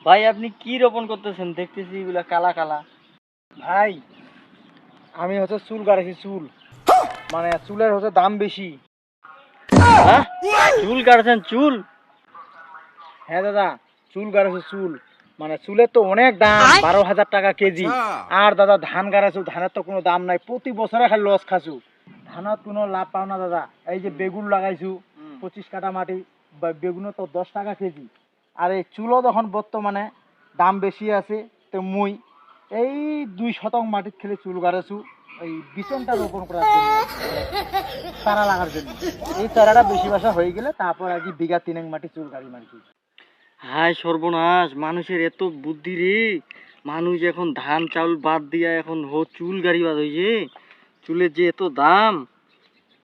ভাই আপনি কি রোপণ করতেছেন? দেখতেছি এগুলা কালা কালা। ভাই আমি হচ্ছে চুল কাটাইছি, চুল মানে চুলের হচ্ছে দাম বেশি। হ্যাঁ, চুল কাটছেন? চুল? হ্যাঁ দাদা, চুল কাটাইছি, চুল মানে চুলের তো অনেক দাম, 12,000 টাকা কেজি। আর দাদা ধান কাটাইছো, ধানের তো কোনো দাম নাই, প্রতি বছরে খালি লস খাইছো, ধানত কোনো লাভ পাও না দাদা। এই যে বেগুন লাগাইছো 25 কাঠা মাটি, বেগুনও তো 10 টাকা কেজি। আর এই চুলও যখন বর্তমানে দাম বেশি আছে, তো মুই এই 2 শতক মাটির খেলে চুল গাড়াইছো এই বিচনটা রোপণ করার জন্য, চারা লাগার জন্য। এই চারাটা বেশি বাসা হয়ে গেলে তারপর আর কি বিঘা 3 মাটি চুল গাড়ি মারছি। হায় সর্বনাশ, মানুষের এত বুদ্ধি রে! মানুষ এখন ধান চাউল বাদ দিয়া এখন চুল গাড়ি বাদ হয়েছে। চুলের যে এত দাম!